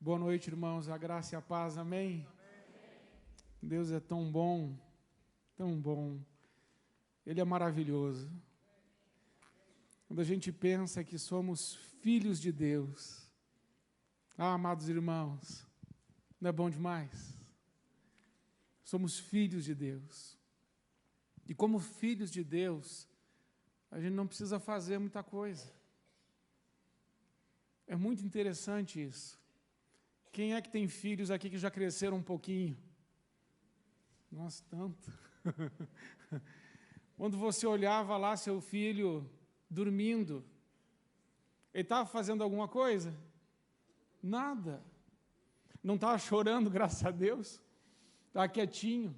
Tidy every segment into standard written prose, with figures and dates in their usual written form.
Boa noite, irmãos. A graça e a paz. Amém? Deus é tão bom, tão bom. Ele é maravilhoso. Quando a gente pensa que somos filhos de Deus, amados irmãos, não é bom demais? Somos filhos de Deus. E como filhos de Deus, a gente não precisa fazer muita coisa. É muito interessante isso. Quem é que tem filhos aqui que já cresceram um pouquinho? Nossa, tanto. Quando você olhava lá seu filho dormindo, ele estava fazendo alguma coisa? Nada. Não estava chorando, graças a Deus. Estava quietinho.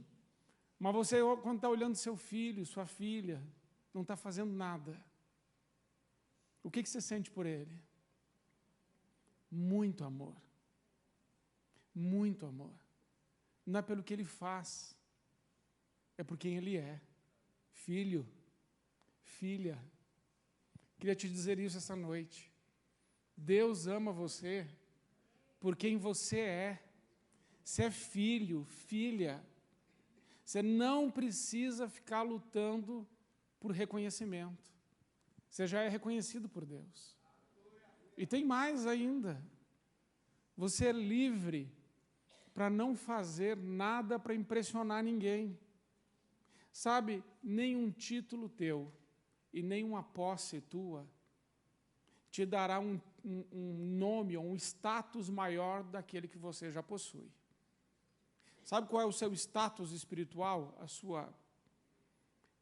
Mas você, quando está olhando seu filho, sua filha, não está fazendo nada. O que você sente por ele? Muito amor. Muito amor. Não é pelo que ele faz, é por quem ele é. Filho, filha. Queria te dizer isso essa noite. Deus ama você por quem você é. Você é filho, filha. Você não precisa ficar lutando por reconhecimento. Você já é reconhecido por Deus. E tem mais ainda. Você é livre para não fazer nada para impressionar ninguém. Sabe, nenhum título teu e nenhuma posse tua te dará um nome ou um status maior daquele que você já possui. Sabe qual é o seu status espiritual, a sua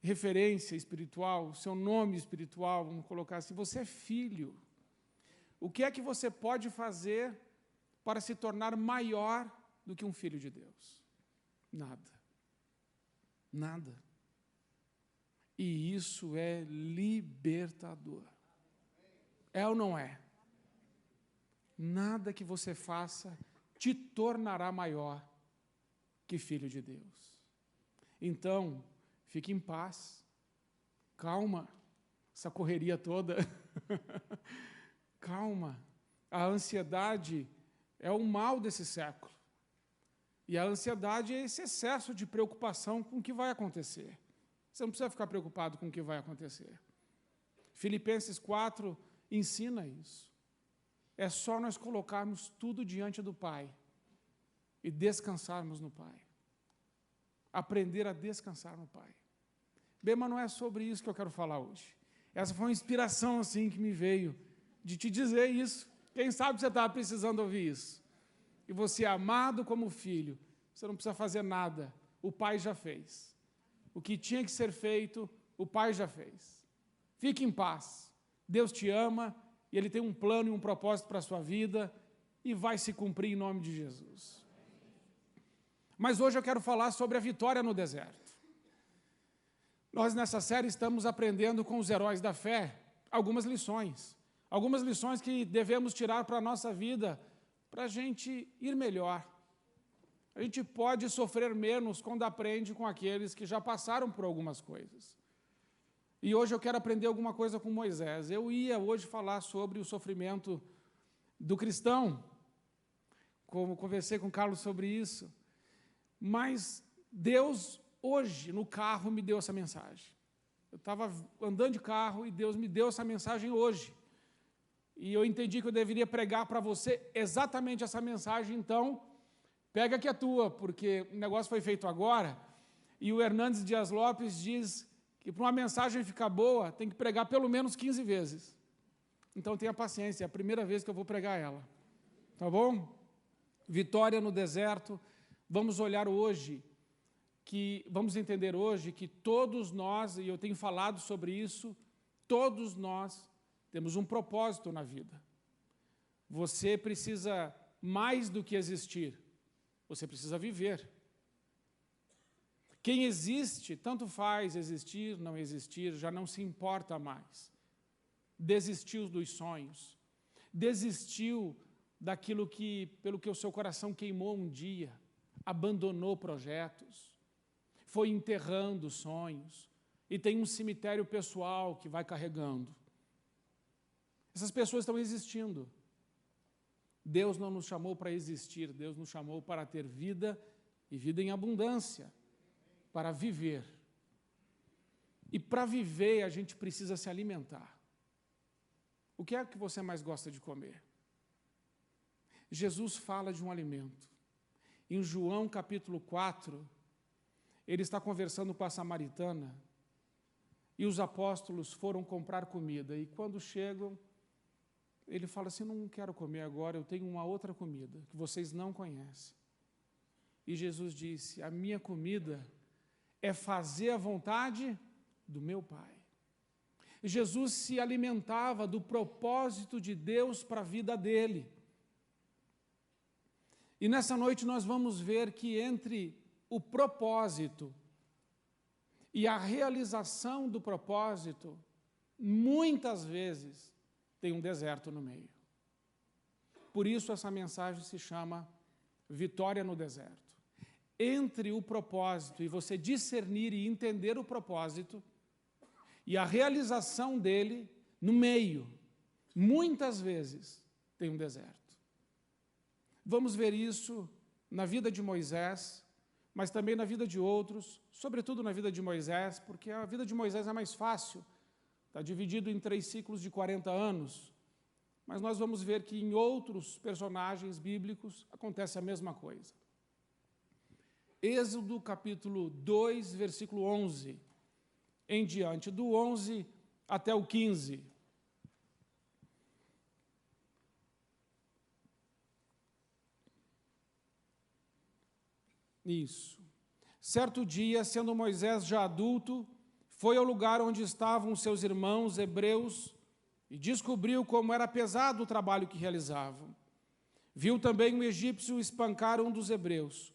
referência espiritual, o seu nome espiritual, vamos colocar assim, você é filho. O que é que você pode fazer para se tornar maior do que um filho de Deus? Nada. Nada. E isso é libertador. É ou não é? Nada que você faça te tornará maior que filho de Deus. Então, fique em paz. Calma. Essa correria toda. Calma. A ansiedade é o mal desse século. E a ansiedade é esse excesso de preocupação com o que vai acontecer. Você não precisa ficar preocupado com o que vai acontecer. Filipenses 4 ensina isso. É só nós colocarmos tudo diante do Pai e descansarmos no Pai. Aprender a descansar no Pai. Bem, mas não é sobre isso que eu quero falar hoje. Essa foi uma inspiração assim que me veio de te dizer isso. Quem sabe você estava precisando ouvir isso. E você é amado como filho, você não precisa fazer nada, o Pai já fez. O que tinha que ser feito, o Pai já fez. Fique em paz, Deus te ama, e Ele tem um plano e um propósito para a sua vida, e vai se cumprir em nome de Jesus. Mas hoje eu quero falar sobre a vitória no deserto. Nós nessa série estamos aprendendo com os heróis da fé algumas lições que devemos tirar para a nossa vida, para a gente ir melhor. A gente pode sofrer menos quando aprende com aqueles que já passaram por algumas coisas. E hoje eu quero aprender alguma coisa com Moisés. Eu ia hoje falar sobre o sofrimento do cristão, como conversei com o Carlos sobre isso, mas Deus, hoje, no carro, me deu essa mensagem. Eu estava andando de carro e Deus me deu essa mensagem hoje. E eu entendi que eu deveria pregar para você exatamente essa mensagem, então, pega que é tua, porque o negócio foi feito agora, e o Hernandes Dias Lopes diz que para uma mensagem ficar boa, tem que pregar pelo menos 15 vezes. Então, tenha paciência, é a primeira vez que eu vou pregar ela. Tá bom? Vitória no deserto. Vamos olhar hoje, vamos entender hoje que todos nós, e eu tenho falado sobre isso, todos nós temos um propósito na vida. Você precisa mais do que existir, você precisa viver. Quem existe, tanto faz existir, não existir, já não se importa mais. Desistiu dos sonhos, desistiu daquilo pelo que o seu coração queimou um dia, abandonou projetos, foi enterrando sonhos, e tem um cemitério pessoal que vai carregando. Essas pessoas estão existindo. Deus não nos chamou para existir, Deus nos chamou para ter vida e vida em abundância, para viver. E para viver a gente precisa se alimentar. O que é que você mais gosta de comer? Jesus fala de um alimento. Em João capítulo 4, ele está conversando com a samaritana e os apóstolos foram comprar comida. E quando chegam, ele fala assim, não quero comer agora, eu tenho uma outra comida que vocês não conhecem. E Jesus disse, a minha comida é fazer a vontade do meu Pai. Jesus se alimentava do propósito de Deus para a vida dele. E nessa noite nós vamos ver que entre o propósito e a realização do propósito, muitas vezes tem um deserto no meio. Por isso essa mensagem se chama Vitória no Deserto. Entre o propósito e você discernir e entender o propósito e a realização dele, no meio, muitas vezes tem um deserto. Vamos ver isso na vida de Moisés, mas também na vida de outros, sobretudo na vida de Moisés, porque a vida de Moisés é mais fácil, está dividido em 3 ciclos de 40 anos, mas nós vamos ver que em outros personagens bíblicos acontece a mesma coisa. Êxodo capítulo 2, versículo 11, em diante, do 11 até o 15. Isso. Certo dia, sendo Moisés já adulto, foi ao lugar onde estavam seus irmãos hebreus e descobriu como era pesado o trabalho que realizavam. Viu também um egípcio espancar um dos hebreus.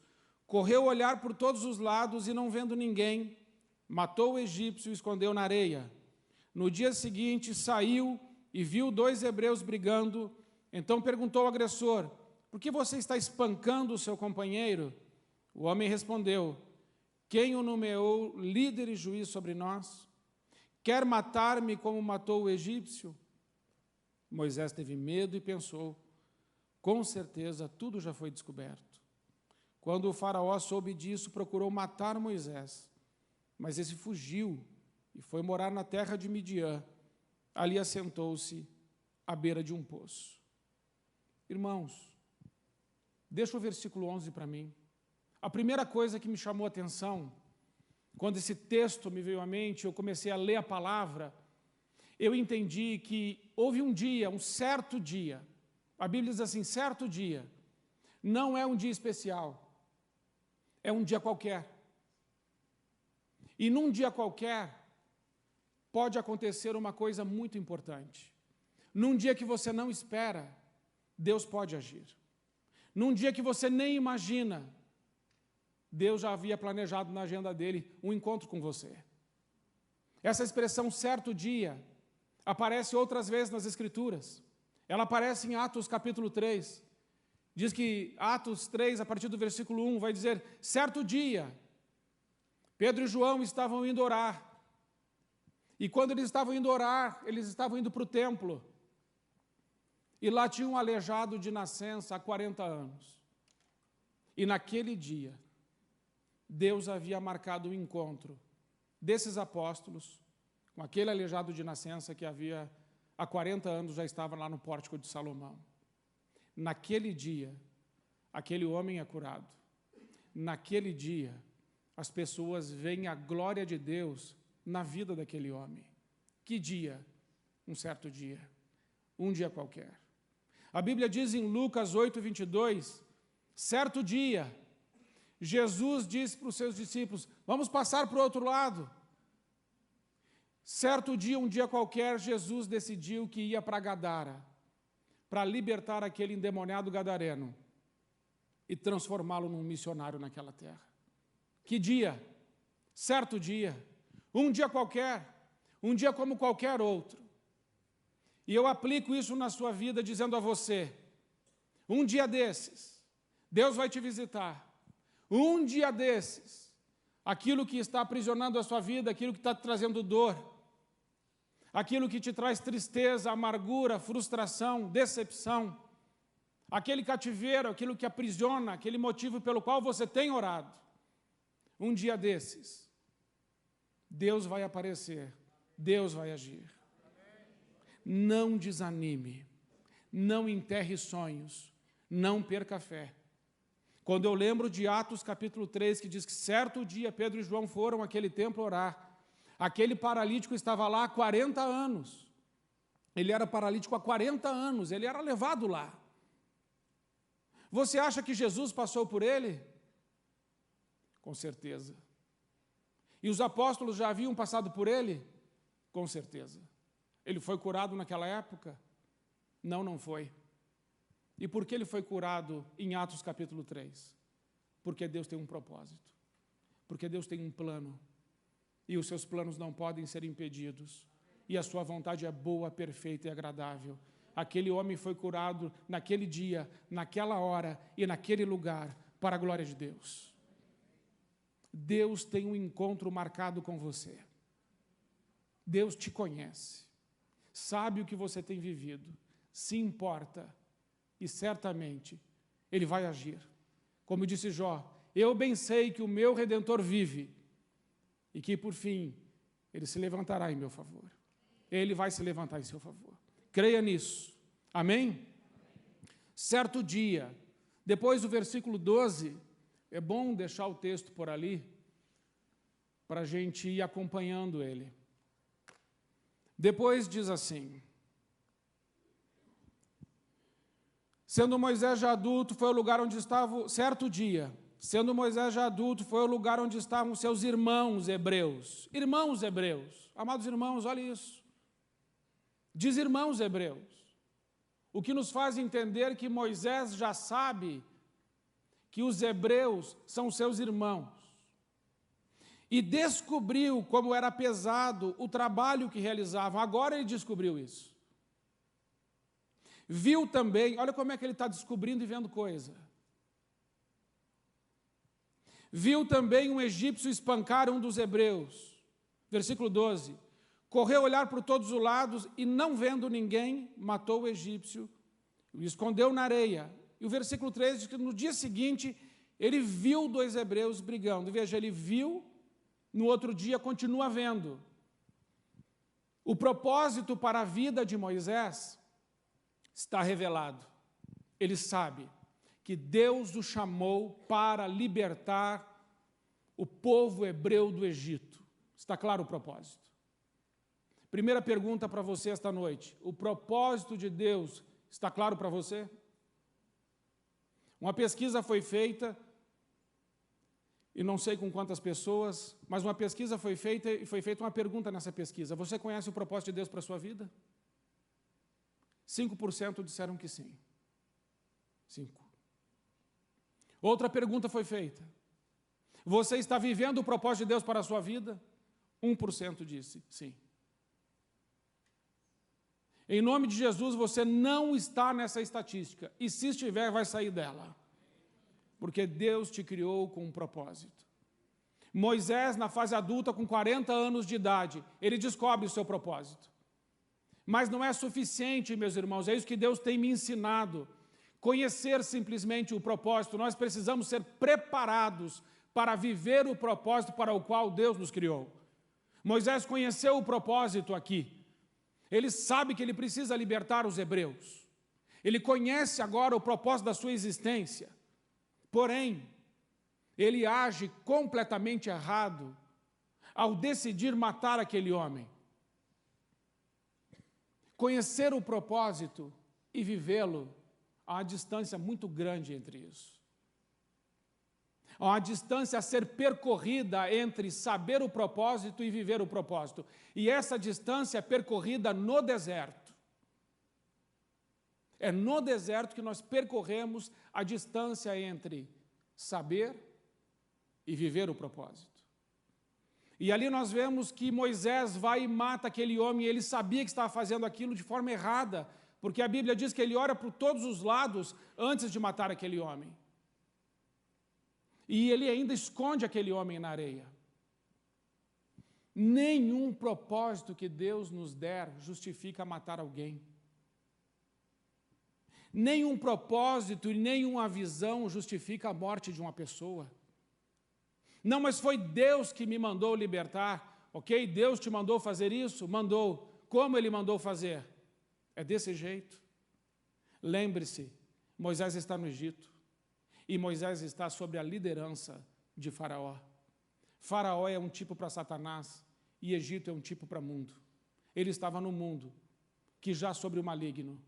Correu olhar por todos os lados e, não vendo ninguém, matou o egípcio e escondeu na areia. No dia seguinte, saiu e viu 2 hebreus brigando. Então perguntou ao agressor, por que você está espancando o seu companheiro? O homem respondeu, quem o nomeou líder e juiz sobre nós? Quer matar-me como matou o egípcio? Moisés teve medo e pensou, com certeza tudo já foi descoberto. Quando o faraó soube disso, procurou matar Moisés, mas esse fugiu e foi morar na terra de Midian. Ali assentou-se à beira de um poço. Irmãos, deixa o versículo 11 para mim. A primeira coisa que me chamou a atenção, quando esse texto me veio à mente, eu comecei a ler a palavra, eu entendi que houve um dia, um certo dia, a Bíblia diz assim, certo dia, não é um dia especial, é um dia qualquer. E num dia qualquer, pode acontecer uma coisa muito importante. Num dia que você não espera, Deus pode agir. Num dia que você nem imagina, Deus já havia planejado na agenda dele um encontro com você. Essa expressão, certo dia, aparece outras vezes nas Escrituras. Ela aparece em Atos capítulo 3. Diz que Atos 3, a partir do versículo 1, vai dizer, certo dia, Pedro e João estavam indo orar. E quando eles estavam indo orar, eles estavam indo para o templo. E lá tinha um aleijado de nascença há 40 anos. E naquele dia, Deus havia marcado o encontro desses apóstolos com aquele aleijado de nascença que havia há 40 anos já estava lá no pórtico de Salomão. Naquele dia, aquele homem é curado. Naquele dia, as pessoas veem a glória de Deus na vida daquele homem. Que dia? Um certo dia. Um dia qualquer. A Bíblia diz em Lucas 8, 22, certo dia, Jesus disse para os seus discípulos, vamos passar para o outro lado. Certo dia, um dia qualquer, Jesus decidiu que ia para Gadara, para libertar aquele endemoniado gadareno e transformá-lo num missionário naquela terra. Que dia? Certo dia. Um dia qualquer, um dia como qualquer outro. E eu aplico isso na sua vida dizendo a você, um dia desses, Deus vai te visitar. Um dia desses, aquilo que está aprisionando a sua vida, aquilo que está te trazendo dor, aquilo que te traz tristeza, amargura, frustração, decepção, aquele cativeiro, aquilo que aprisiona, aquele motivo pelo qual você tem orado. Um dia desses, Deus vai aparecer, Deus vai agir. Não desanime, não enterre sonhos, não perca a fé. Quando eu lembro de Atos capítulo 3, que diz que certo dia Pedro e João foram àquele templo orar, aquele paralítico estava lá há 40 anos. Ele era paralítico há 40 anos, ele era levado lá. Você acha que Jesus passou por ele? Com certeza. E os apóstolos já haviam passado por ele? Com certeza. Ele foi curado naquela época? Não, não foi. E por que ele foi curado em Atos capítulo 3? Porque Deus tem um propósito. Porque Deus tem um plano. E os seus planos não podem ser impedidos. E a sua vontade é boa, perfeita e agradável. Aquele homem foi curado naquele dia, naquela hora e naquele lugar, para a glória de Deus. Deus tem um encontro marcado com você. Deus te conhece, sabe o que você tem vivido, se importa e certamente Ele vai agir. Como disse Jó, eu bem sei que o meu Redentor vive e que, por fim, Ele se levantará em meu favor. Ele vai se levantar em seu favor. Creia nisso. Amém? Certo dia, depois do versículo 12, é bom deixar o texto por ali, para a gente ir acompanhando ele. Depois diz assim: sendo Moisés já adulto, foi ao lugar onde estava, certo dia, sendo Moisés já adulto, foi ao lugar onde estavam seus irmãos hebreus. Irmãos hebreus. Amados irmãos, olha isso. Diz irmãos hebreus. O que nos faz entender que Moisés já sabe que os hebreus são seus irmãos. E descobriu como era pesado o trabalho que realizavam. Agora ele descobriu isso. Viu também, olha como é que ele está descobrindo e vendo coisa. Viu também um egípcio espancar um dos hebreus. Versículo 12. Correu olhar por todos os lados e, não vendo ninguém, matou o egípcio, o escondeu na areia. E o versículo 13 diz que no dia seguinte ele viu dois hebreus brigando. E veja, ele viu, no outro dia continua vendo. O propósito para a vida de Moisés está revelado. Ele sabe que Deus o chamou para libertar o povo hebreu do Egito. Está claro o propósito? Primeira pergunta para você esta noite. O propósito de Deus está claro para você? Uma pesquisa foi feita, e não sei com quantas pessoas, mas uma pesquisa foi feita e foi feita uma pergunta nessa pesquisa. Você conhece o propósito de Deus para a sua vida? 5% disseram que sim. 5%. Outra pergunta foi feita. Você está vivendo o propósito de Deus para a sua vida? 1% disse sim. Em nome de Jesus, você não está nessa estatística. E se estiver, vai sair dela. Porque Deus te criou com um propósito. Moisés, na fase adulta, com 40 anos de idade, ele descobre o seu propósito. Mas não é suficiente, meus irmãos, é isso que Deus tem me ensinado. Conhecer simplesmente o propósito, nós precisamos ser preparados para viver o propósito para o qual Deus nos criou. Moisés conheceu o propósito aqui. Ele sabe que ele precisa libertar os hebreus. Ele conhece agora o propósito da sua existência. Porém, ele age completamente errado ao decidir matar aquele homem. Conhecer o propósito e vivê-lo, há uma distância muito grande entre isso. Há uma distância a ser percorrida entre saber o propósito e viver o propósito. E essa distância é percorrida no deserto. É no deserto que nós percorremos a distância entre saber e viver o propósito. E ali nós vemos que Moisés vai e mata aquele homem, e ele sabia que estava fazendo aquilo de forma errada, porque a Bíblia diz que ele ora por todos os lados antes de matar aquele homem. E ele ainda esconde aquele homem na areia. Nenhum propósito que Deus nos der justifica matar alguém. Nenhum propósito e nenhuma visão justifica a morte de uma pessoa. Não, mas foi Deus que me mandou libertar, ok? Deus te mandou fazer isso? Mandou. Como Ele mandou fazer? É desse jeito. Lembre-se, Moisés está no Egito e Moisés está sob a liderança de Faraó. Faraó é um tipo para Satanás e Egito é um tipo para o mundo. Ele estava no mundo, que já sobre o maligno.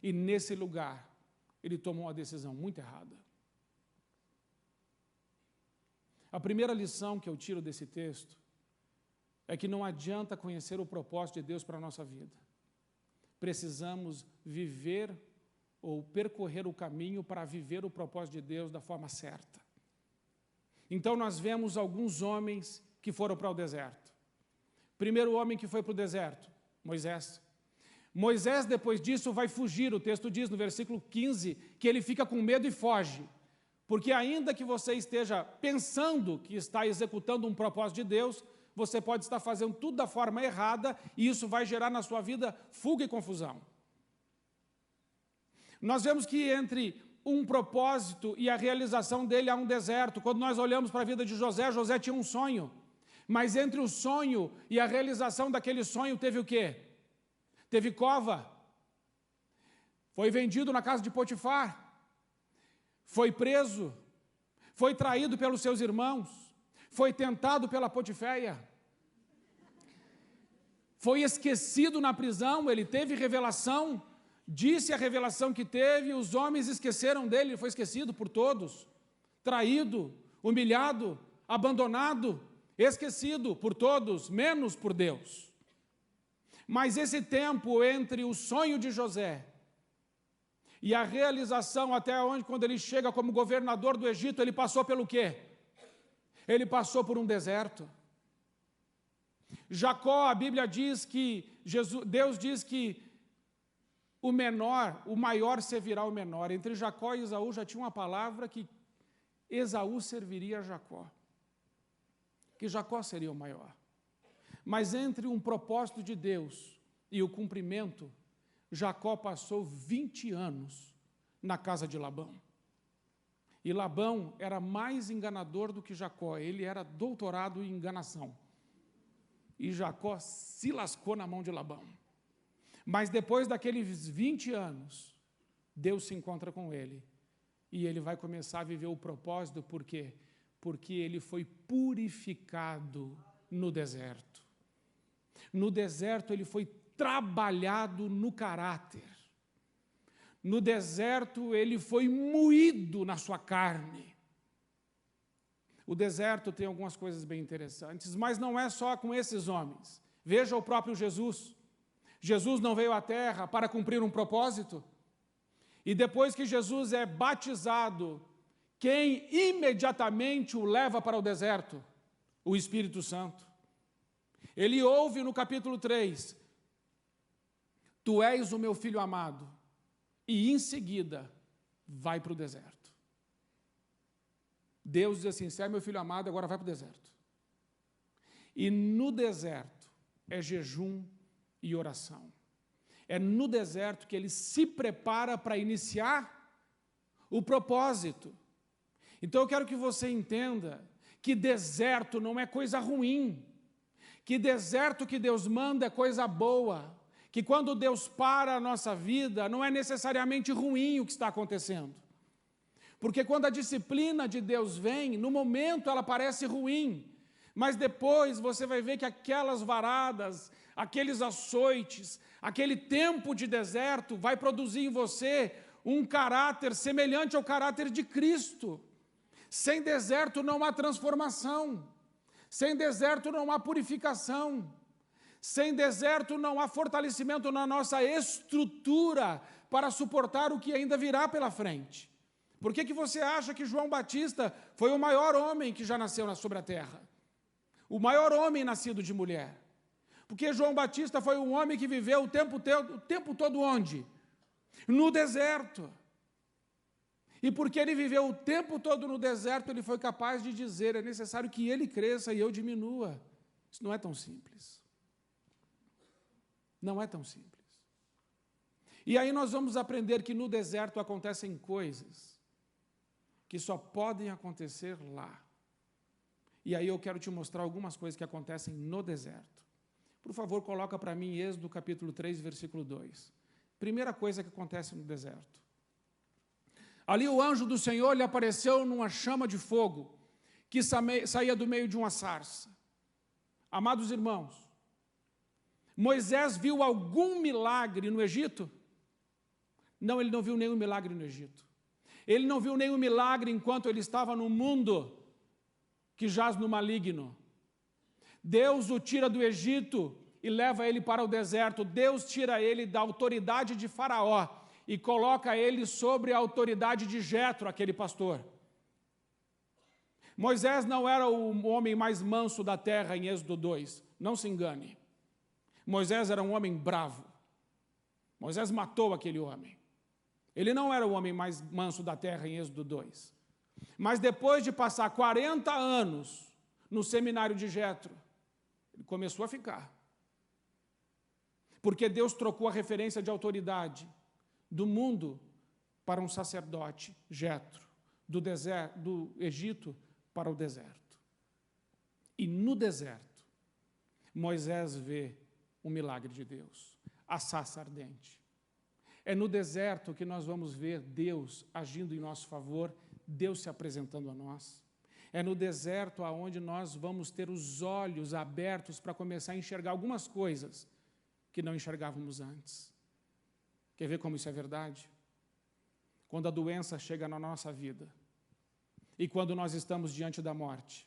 E nesse lugar, ele tomou uma decisão muito errada. A primeira lição que eu tiro desse texto é que não adianta conhecer o propósito de Deus para a nossa vida. Precisamos viver ou percorrer o caminho para viver o propósito de Deus da forma certa. Então nós vemos alguns homens que foram para o deserto. Primeiro homem que foi para o deserto, Moisés. Moisés, depois disso, vai fugir. O texto diz no versículo 15 que ele fica com medo e foge. Porque ainda que você esteja pensando que está executando um propósito de Deus, você pode estar fazendo tudo da forma errada e isso vai gerar na sua vida fuga e confusão. Nós vemos que entre um propósito e a realização dele há um deserto. Quando nós olhamos para a vida de José, José tinha um sonho. Mas entre o sonho e a realização daquele sonho teve o quê? Teve cova. Foi vendido na casa de Potifar. Foi preso. Foi traído pelos seus irmãos. Foi tentado pela Potiféia. Foi esquecido na prisão. Ele teve revelação. Disse a revelação que teve. Os homens esqueceram dele. Ele foi esquecido por todos. Traído, humilhado, abandonado. Esquecido por todos, menos por Deus. Mas esse tempo entre o sonho de José e a realização até onde, quando ele chega como governador do Egito, ele passou pelo quê? Ele passou por um deserto. Jacó, a Bíblia diz que, Deus diz que o maior servirá ao menor. Entre Jacó e Esaú já tinha uma palavra que Esaú serviria a Jacó. Que Jacó seria o maior. Mas entre um propósito de Deus e o cumprimento, Jacó passou 20 anos na casa de Labão. E Labão era mais enganador do que Jacó, ele era doutorado em enganação. E Jacó se lascou na mão de Labão. Mas depois daqueles 20 anos, Deus se encontra com ele. E ele vai começar a viver o propósito, por quê? Porque ele foi purificado no deserto. No deserto ele foi trabalhado no caráter. No deserto ele foi moído na sua carne. O deserto tem algumas coisas bem interessantes, mas não é só com esses homens. Veja o próprio Jesus. Jesus não veio à terra para cumprir um propósito? E depois que Jesus é batizado, quem imediatamente o leva para o deserto? O Espírito Santo. Ele ouve no capítulo 3, tu és o meu filho amado, e em seguida vai para o deserto. Deus diz assim, você é meu filho amado, agora vai para o deserto. E no deserto é jejum e oração. É no deserto que ele se prepara para iniciar o propósito. Então eu quero que você entenda que deserto não é coisa ruim, que deserto que Deus manda é coisa boa, que quando Deus para a nossa vida, não é necessariamente ruim o que está acontecendo. Porque quando a disciplina de Deus vem, no momento ela parece ruim, mas depois você vai ver que aquelas varadas, aqueles açoites, aquele tempo de deserto vai produzir em você um caráter semelhante ao caráter de Cristo. Sem deserto não há transformação. Sem deserto não há purificação. Sem deserto não há fortalecimento na nossa estrutura para suportar o que ainda virá pela frente. Por que você acha que João Batista foi o maior homem que já nasceu sobre a terra? O maior homem nascido de mulher. Porque João Batista foi um homem que viveu o tempo todo onde? No deserto. E porque ele viveu o tempo todo no deserto, ele foi capaz de dizer, é necessário que ele cresça e eu diminua. Isso não é tão simples. Não é tão simples. E aí nós vamos aprender que no deserto acontecem coisas que só podem acontecer lá. E aí eu quero te mostrar algumas coisas que acontecem no deserto. Por favor, coloca para mim Êxodo capítulo 3, versículo 2. Primeira coisa que acontece no deserto. Ali o anjo do Senhor lhe apareceu numa chama de fogo, que saía do meio de uma sarça. Amados irmãos, Moisés viu algum milagre no Egito? Não, ele não viu nenhum milagre no Egito. Ele não viu nenhum milagre enquanto ele estava no mundo que jaz no maligno. Deus o tira do Egito e leva ele para o deserto. Deus tira ele da autoridade de Faraó e coloca ele sobre a autoridade de Jetro, aquele pastor. Moisés não era o homem mais manso da terra em Êxodo 2, não se engane. Moisés era um homem bravo. Moisés matou aquele homem. Ele não era o homem mais manso da terra em Êxodo 2. Mas depois de passar 40 anos no seminário de Jetro, ele começou a ficar. Porque Deus trocou a referência de autoridade do mundo para um sacerdote, Jetro, do Egito para o deserto. E no deserto, Moisés vê o milagre de Deus, a sarça ardente. É no deserto que nós vamos ver Deus agindo em nosso favor, Deus se apresentando a nós. É no deserto aonde nós vamos ter os olhos abertos para começar a enxergar algumas coisas que não enxergávamos antes. Quer ver como isso é verdade? Quando a doença chega na nossa vida e quando nós estamos diante da morte,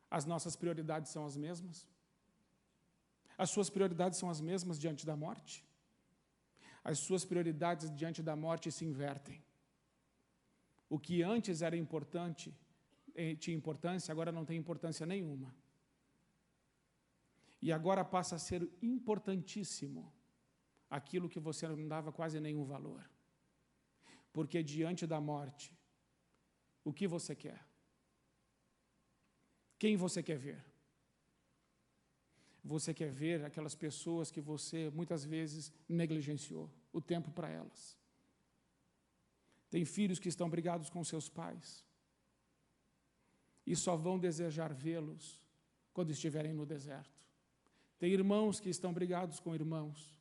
as nossas prioridades são as mesmas? As suas prioridades são as mesmas diante da morte? As suas prioridades diante da morte se invertem. O que antes era importante, tinha importância, agora não tem importância nenhuma. E agora passa a ser importantíssimo aquilo que você não dava quase nenhum valor. Porque diante da morte, o que você quer? Quem você quer ver? Você quer ver aquelas pessoas que você muitas vezes negligenciou o tempo para elas. Tem filhos que estão brigados com seus pais e só vão desejar vê-los quando estiverem no deserto. Tem irmãos que estão brigados com irmãos,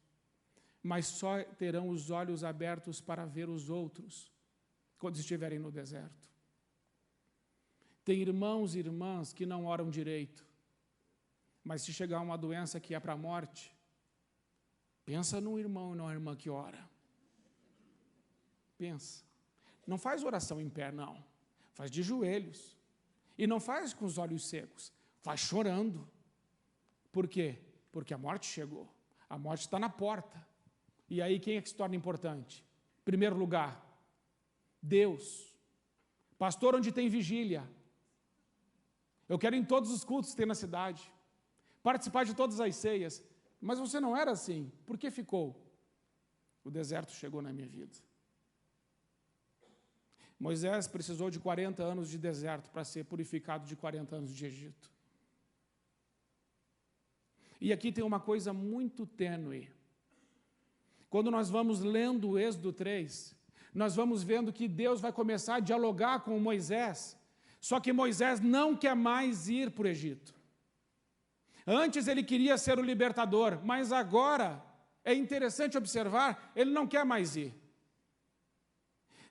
mas só terão os olhos abertos para ver os outros quando estiverem no deserto. Tem irmãos e irmãs que não oram direito, mas se chegar uma doença que é para a morte, pensa num irmão e numa irmã que ora. Pensa. Não faz oração em pé, não. Faz de joelhos. E não faz com os olhos secos. Faz chorando. Por quê? Porque a morte chegou. A morte está na porta. E aí quem é que se torna importante? Em primeiro lugar, Deus. Pastor, onde tem vigília? Eu quero ir em todos os cultos que tem na cidade. Participar de todas as ceias. Mas você não era assim. Por que ficou? O deserto chegou na minha vida. Moisés precisou de 40 anos de deserto para ser purificado de 40 anos de Egito. E aqui tem uma coisa muito tênue. Quando nós vamos lendo o Êxodo 3, nós vamos vendo que Deus vai começar a dialogar com Moisés, só que Moisés não quer mais ir para o Egito. Antes ele queria ser o libertador, mas agora, é interessante observar, ele não quer mais ir.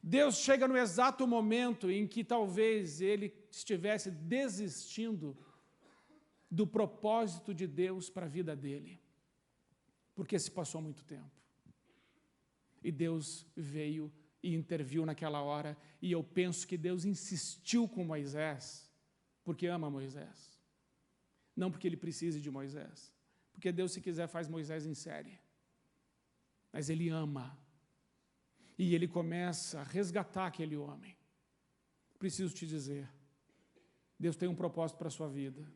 Deus chega no exato momento em que talvez ele estivesse desistindo do propósito de Deus para a vida dele, porque se passou muito tempo. E Deus veio e interviu naquela hora, e eu penso que Deus insistiu com Moisés, porque ama Moisés. Não porque ele precise de Moisés, porque Deus, se quiser, faz Moisés em série. Mas ele ama. E ele começa a resgatar aquele homem. Preciso te dizer, Deus tem um propósito para a sua vida.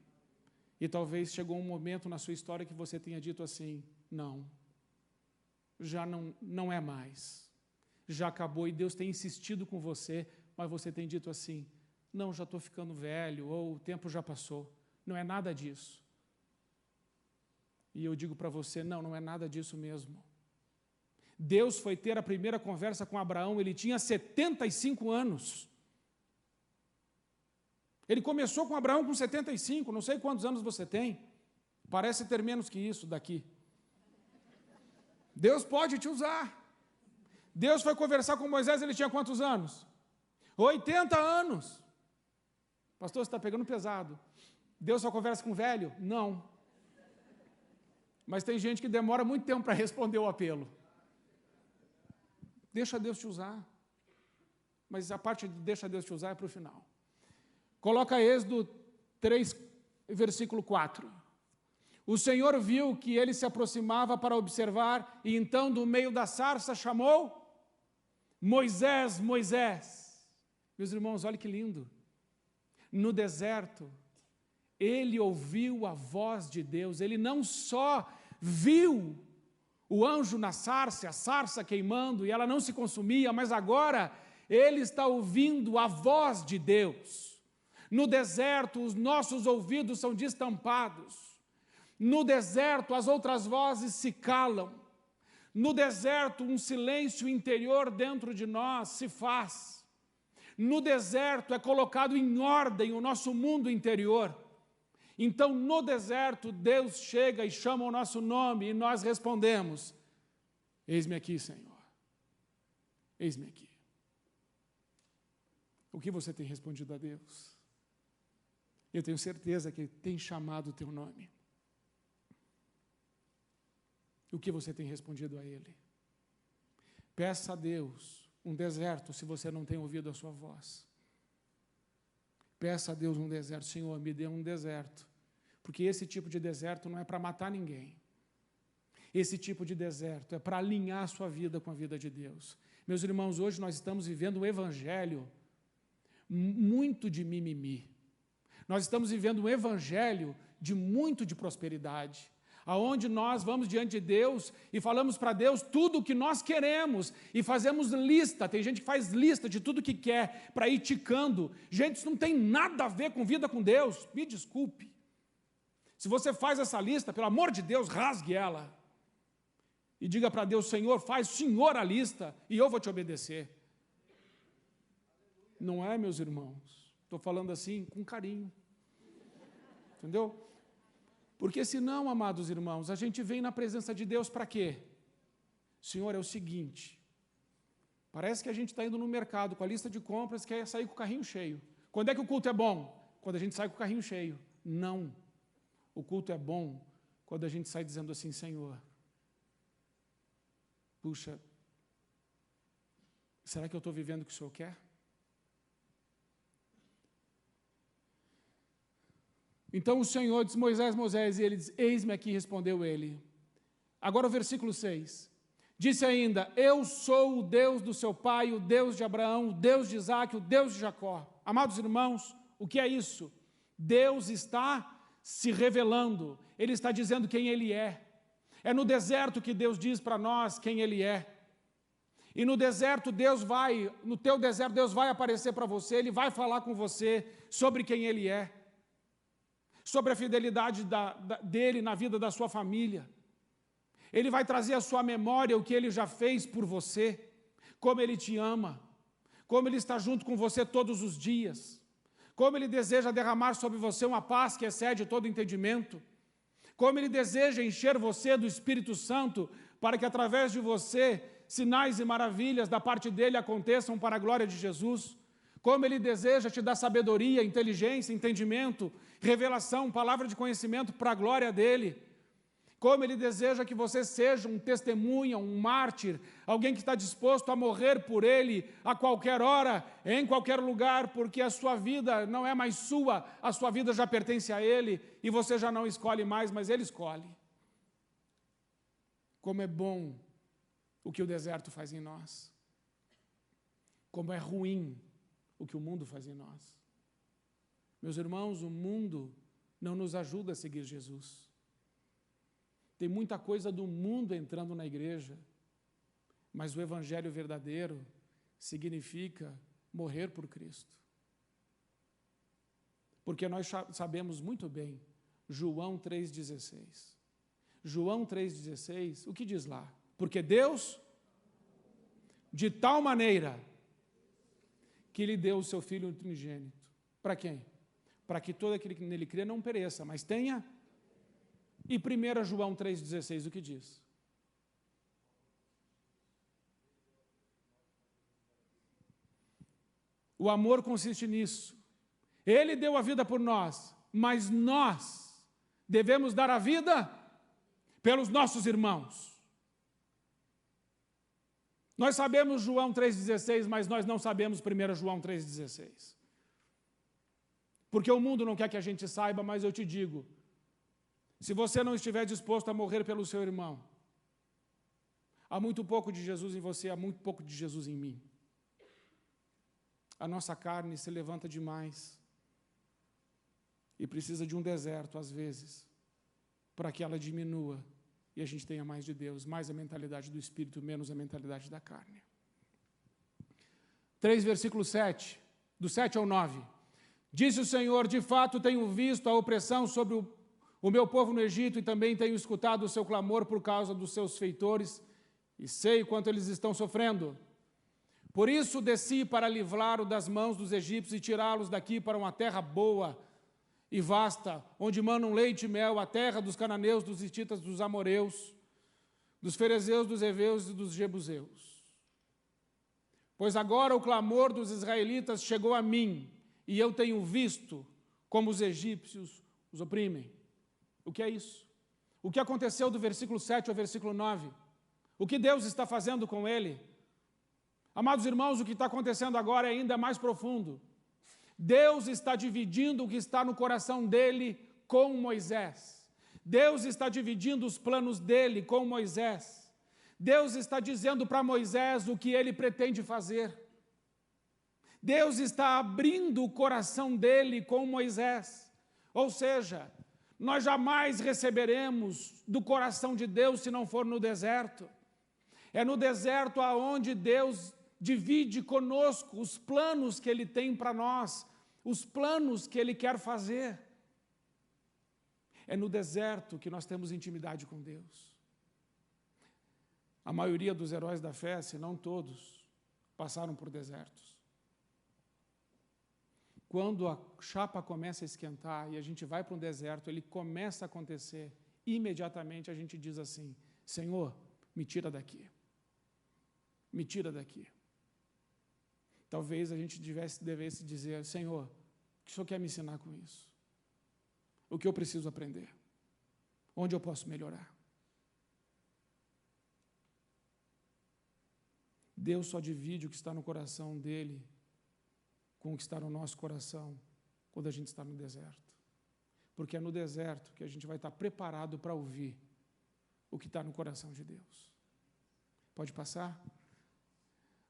E talvez chegou um momento na sua história que você tenha dito assim, não, já não é mais. Já acabou e Deus tem insistido com você, mas você tem dito assim, não, já estou ficando velho, ou o tempo já passou. Não é nada disso. E eu digo para você, não é nada disso mesmo. Deus foi ter a primeira conversa com Abraão, ele tinha 75 anos. Ele começou com Abraão com 75, não sei quantos anos você tem, parece ter menos que isso daqui. Deus pode te usar. Deus foi conversar com Moisés, ele tinha quantos anos? 80 anos. Pastor, você está pegando pesado. Deus só conversa com velho? Não. Mas tem gente que demora muito tempo para responder o apelo. Deixa Deus te usar. Mas a parte de deixa Deus te usar é para o final. Coloca Êxodo 3, versículo 4. O Senhor viu que ele se aproximava para observar, e então do meio da sarça chamou Moisés, Moisés. Meus irmãos, olha que lindo. No deserto, ele ouviu a voz de Deus. Ele não só viu o anjo na sarça, a sarça queimando, e ela não se consumia, mas agora ele está ouvindo a voz de Deus. No deserto, os nossos ouvidos são destampados. No deserto, as outras vozes se calam. No deserto, um silêncio interior dentro de nós se faz. No deserto, é colocado em ordem o nosso mundo interior. Então, no deserto, Deus chega e chama o nosso nome e nós respondemos: eis-me aqui, Senhor. Eis-me aqui. O que você tem respondido a Deus? Eu tenho certeza que Ele tem chamado o teu nome. O que você tem respondido a Ele? Peça a Deus um deserto, se você não tem ouvido a sua voz. Peça a Deus um deserto. Senhor, me dê um deserto. Porque esse tipo de deserto não é para matar ninguém. Esse tipo de deserto é para alinhar a sua vida com a vida de Deus. Meus irmãos, hoje nós estamos vivendo um evangelho muito de mimimi. Nós estamos vivendo um evangelho de prosperidade, aonde nós vamos diante de Deus e falamos para Deus tudo o que nós queremos e fazemos lista. Tem gente que faz lista de tudo que quer para ir ticando. Gente, isso não tem nada a ver com vida com Deus. Me desculpe. Se você faz essa lista, pelo amor de Deus, rasgue ela e diga para Deus: Senhor, faz o Senhor a lista e eu vou te obedecer. Não é, meus irmãos? Estou falando assim com carinho. Entendeu? Porque senão, amados irmãos, a gente vem na presença de Deus para quê? Senhor, é o seguinte, parece que a gente está indo no mercado com a lista de compras, quer sair com o carrinho cheio. Quando é que o culto é bom? Quando a gente sai com o carrinho cheio. Não. O culto é bom quando a gente sai dizendo assim: Senhor, puxa, será que eu estou vivendo o que o Senhor quer? Então o Senhor disse: Moisés, Moisés, e ele diz: eis-me aqui, respondeu ele. Agora o versículo 6. Disse ainda: eu sou o Deus do seu pai, o Deus de Abraão, o Deus de Isaque, o Deus de Jacó. Amados irmãos, o que é isso? Deus está se revelando, Ele está dizendo quem Ele é. É no deserto que Deus diz para nós quem Ele é. E no deserto no teu deserto Deus vai aparecer para você, Ele vai falar com você sobre quem Ele é, sobre a fidelidade dEle na vida da sua família. Ele vai trazer à sua memória o que Ele já fez por você, como Ele te ama, como Ele está junto com você todos os dias, como Ele deseja derramar sobre você uma paz que excede todo entendimento, como Ele deseja encher você do Espírito Santo, para que através de você sinais e maravilhas da parte dEle aconteçam para a glória de Jesus, como Ele deseja te dar sabedoria, inteligência, entendimento, revelação, palavra de conhecimento para a glória dEle, como Ele deseja que você seja um testemunha, um mártir, alguém que está disposto a morrer por Ele a qualquer hora, em qualquer lugar, porque a sua vida não é mais sua, a sua vida já pertence a Ele, e você já não escolhe mais, mas Ele escolhe. Como é bom o que o deserto faz em nós. Como é ruim o que o mundo faz em nós. Meus irmãos, o mundo não nos ajuda a seguir Jesus. Tem muita coisa do mundo entrando na igreja, mas o evangelho verdadeiro significa morrer por Cristo. Porque nós sabemos muito bem, João 3,16. João 3,16, o que diz lá? Porque Deus de tal maneira que lhe deu o seu Filho unigênito. Para quem? Para que todo aquele que nele crê não pereça, mas tenha. E 1 João 3,16, o que diz? O amor consiste nisso. Ele deu a vida por nós, mas nós devemos dar a vida pelos nossos irmãos. Nós sabemos João 3,16, mas nós não sabemos 1 João 3,16. Porque o mundo não quer que a gente saiba, mas eu te digo, se você não estiver disposto a morrer pelo seu irmão, há muito pouco de Jesus em você, há muito pouco de Jesus em mim. A nossa carne se levanta demais e precisa de um deserto, às vezes, para que ela diminua e a gente tenha mais de Deus, mais a mentalidade do Espírito, menos a mentalidade da carne. 3, versículo 7, do 7 ao 9. Disse o Senhor, de fato tenho visto a opressão sobre o meu povo no Egito e também tenho escutado o seu clamor por causa dos seus feitores e sei quanto eles estão sofrendo. Por isso desci para livrá-lo das mãos dos egípcios e tirá-los daqui para uma terra boa e vasta, onde manam leite e mel, a terra dos cananeus, dos hititas, dos amoreus, dos ferezeus, dos heveus e dos jebuseus. Pois agora o clamor dos israelitas chegou a mim, e eu tenho visto como os egípcios os oprimem. O que é isso? O que aconteceu do versículo 7 ao versículo 9? O que Deus está fazendo com ele? Amados irmãos, o que está acontecendo agora é ainda mais profundo. Deus está dividindo o que está no coração dele com Moisés. Deus está dividindo os planos dele com Moisés. Deus está dizendo para Moisés o que ele pretende fazer. Deus está abrindo o coração dele com Moisés. Ou seja, nós jamais receberemos do coração de Deus se não for no deserto. É no deserto aonde Deus divide conosco os planos que Ele tem para nós, os planos que Ele quer fazer. É no deserto que nós temos intimidade com Deus. A maioria dos heróis da fé, se não todos, passaram por desertos. Quando a chapa começa a esquentar e a gente vai para um deserto, ele começa a acontecer, imediatamente a gente diz assim, Senhor, me tira daqui. Me tira daqui. Talvez a gente devesse dizer, Senhor, o que o Senhor quer me ensinar com isso? O que eu preciso aprender? Onde eu posso melhorar? Deus só divide o que está no coração dele com o que está no nosso coração quando a gente está no deserto. Porque é no deserto que a gente vai estar preparado para ouvir o que está no coração de Deus. Pode passar?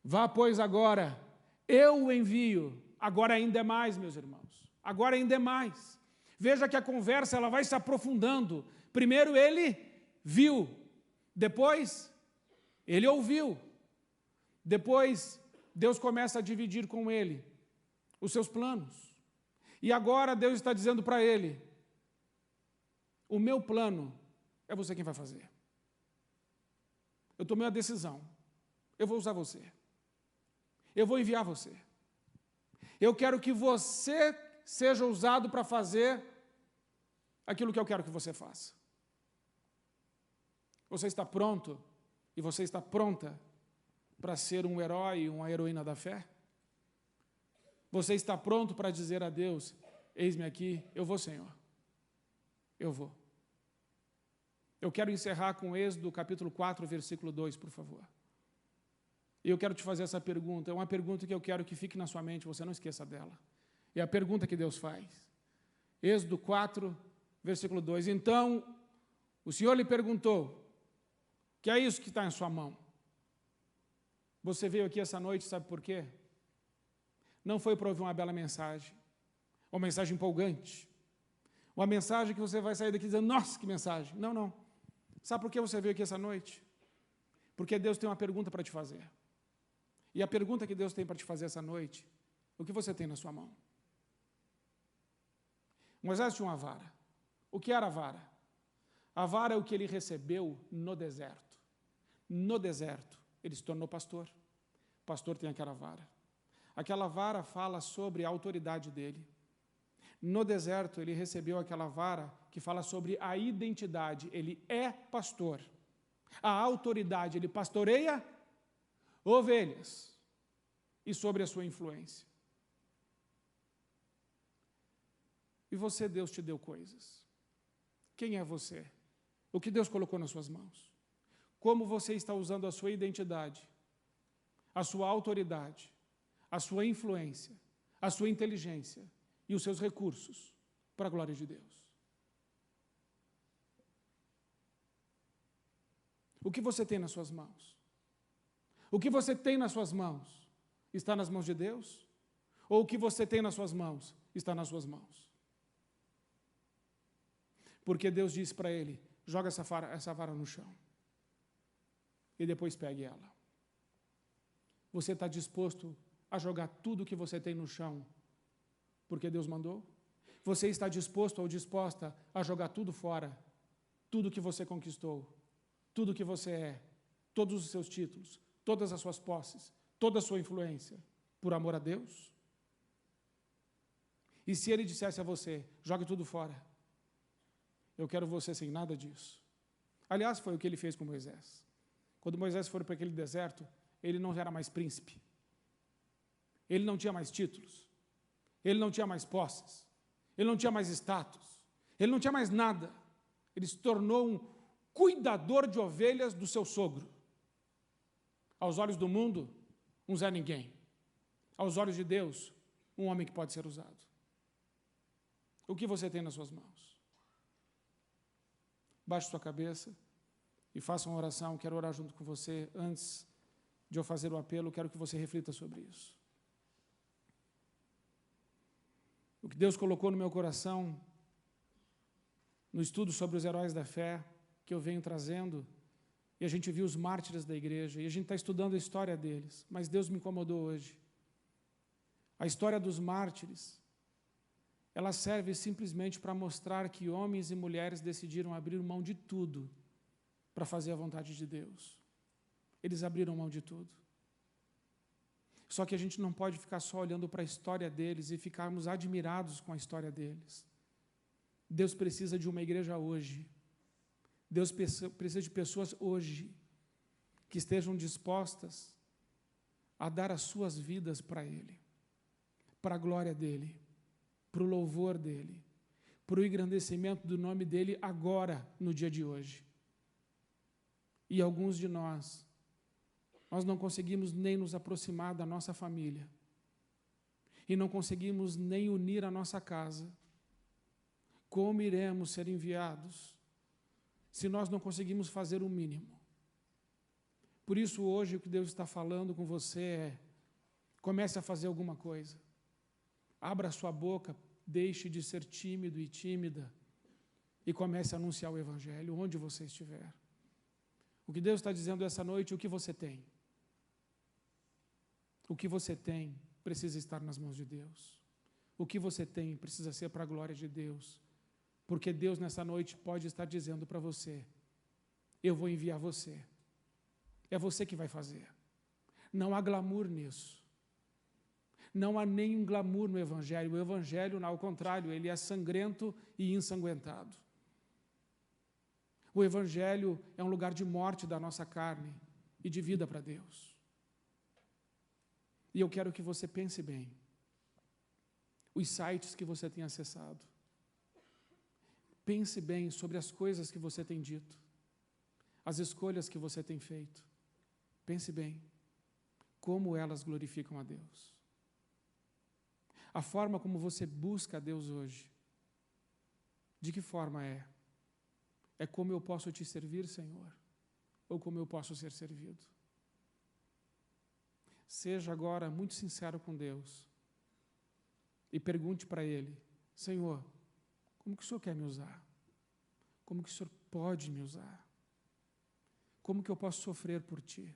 Vá, pois, agora, eu o envio. Agora ainda é mais, meus irmãos. Agora ainda é mais. Veja que a conversa ela vai se aprofundando. Primeiro ele viu, depois ele ouviu. Depois Deus começa a dividir com ele os seus planos. E agora Deus está dizendo para ele, o meu plano é você quem vai fazer. Eu tomei a decisão. Eu vou usar você. Eu vou enviar você. Eu quero que você seja usado para fazer aquilo que eu quero que você faça. Você está pronto e você está pronta para ser um herói, uma heroína da fé? Você está pronto para dizer a Deus, eis-me aqui, eu vou, Senhor. Eu vou. Eu quero encerrar com Êxodo, capítulo 4, versículo 2, por favor. E eu quero te fazer essa pergunta. É uma pergunta que eu quero que fique na sua mente, você não esqueça dela. É a pergunta que Deus faz. Êxodo 4, versículo 2. Então, o Senhor lhe perguntou, que é isso que está em sua mão? Você veio aqui essa noite, sabe por quê? Não foi para ouvir uma bela mensagem, uma mensagem empolgante, uma mensagem que você vai sair daqui dizendo, nossa, que mensagem. Não, não. Sabe por que você veio aqui essa noite? Porque Deus tem uma pergunta para te fazer. E a pergunta que Deus tem para te fazer essa noite, o que você tem na sua mão? Moisés tinha uma vara. O que era a vara? A vara é o que ele recebeu no deserto. No deserto, ele se tornou pastor. O pastor tem aquela vara. Aquela vara fala sobre a autoridade dele. No deserto, ele recebeu aquela vara que fala sobre a identidade. Ele é pastor. A autoridade, ele pastoreia ovelhas. E sobre a sua influência. E você, Deus te deu coisas. Quem é você? O que Deus colocou nas suas mãos? Como você está usando a sua identidade, a sua autoridade, a sua influência, a sua inteligência e os seus recursos para a glória de Deus? O que você tem nas suas mãos? O que você tem nas suas mãos está nas mãos de Deus? Ou o que você tem nas suas mãos está nas suas mãos? Porque Deus disse para ele, joga essa vara no chão. E depois pegue ela. Você está disposto a jogar tudo que você tem no chão porque Deus mandou? Você está disposto ou disposta a jogar tudo fora? Tudo que você conquistou, tudo que você é, todos os seus títulos, todas as suas posses, toda a sua influência, por amor a Deus? E se ele dissesse a você, jogue tudo fora, eu quero você sem nada disso. Aliás, foi o que ele fez com Moisés. Quando Moisés foi para aquele deserto, ele não era mais príncipe. Ele não tinha mais títulos. Ele não tinha mais posses. Ele não tinha mais status. Ele não tinha mais nada. Ele se tornou um cuidador de ovelhas do seu sogro. Aos olhos do mundo, um Zé Ninguém. Aos olhos de Deus, um homem que pode ser usado. O que você tem nas suas mãos? Baixe sua cabeça e faça uma oração. Quero orar junto com você. Antes de eu fazer o apelo, quero que você reflita sobre isso. O que Deus colocou no meu coração, no estudo sobre os heróis da fé, que eu venho trazendo, e a gente viu os mártires da igreja, e a gente está estudando a história deles, mas Deus me incomodou hoje. A história dos mártires, ela serve simplesmente para mostrar que homens e mulheres decidiram abrir mão de tudo para fazer a vontade de Deus. Eles abriram mão de tudo. Só que a gente não pode ficar só olhando para a história deles e ficarmos admirados com a história deles. Deus precisa de uma igreja hoje. Deus precisa de pessoas hoje que estejam dispostas a dar as suas vidas para Ele, para a glória dEle, para o louvor dEle, para o engrandecimento do nome dEle agora, no dia de hoje. E alguns de nós não conseguimos nem nos aproximar da nossa família, e não conseguimos nem unir a nossa casa. Como iremos ser enviados se nós não conseguimos fazer o mínimo? Por isso, hoje, o que Deus está falando com você é: comece a fazer alguma coisa. Abra a sua boca, deixe de ser tímido e tímida e comece a anunciar o Evangelho onde você estiver. O que Deus está dizendo essa noite, o que você tem? O que você tem precisa estar nas mãos de Deus. O que você tem precisa ser para a glória de Deus. Porque Deus nessa noite pode estar dizendo para você: eu vou enviar você. É você que vai fazer. Não há glamour nisso. Não há nenhum glamour no Evangelho. O Evangelho, ao contrário, ele é sangrento e ensanguentado. O Evangelho é um lugar de morte da nossa carne e de vida para Deus. E eu quero que você pense bem. Os sites que você tem acessado. Pense bem sobre as coisas que você tem dito. As escolhas que você tem feito. Pense bem. Como elas glorificam a Deus. A forma como você busca a Deus hoje. De que forma é? É como eu posso te servir, Senhor? Ou como eu posso ser servido? Seja agora muito sincero com Deus e pergunte para Ele: Senhor, como que o Senhor quer me usar? Como que o Senhor pode me usar? Como que eu posso sofrer por Ti?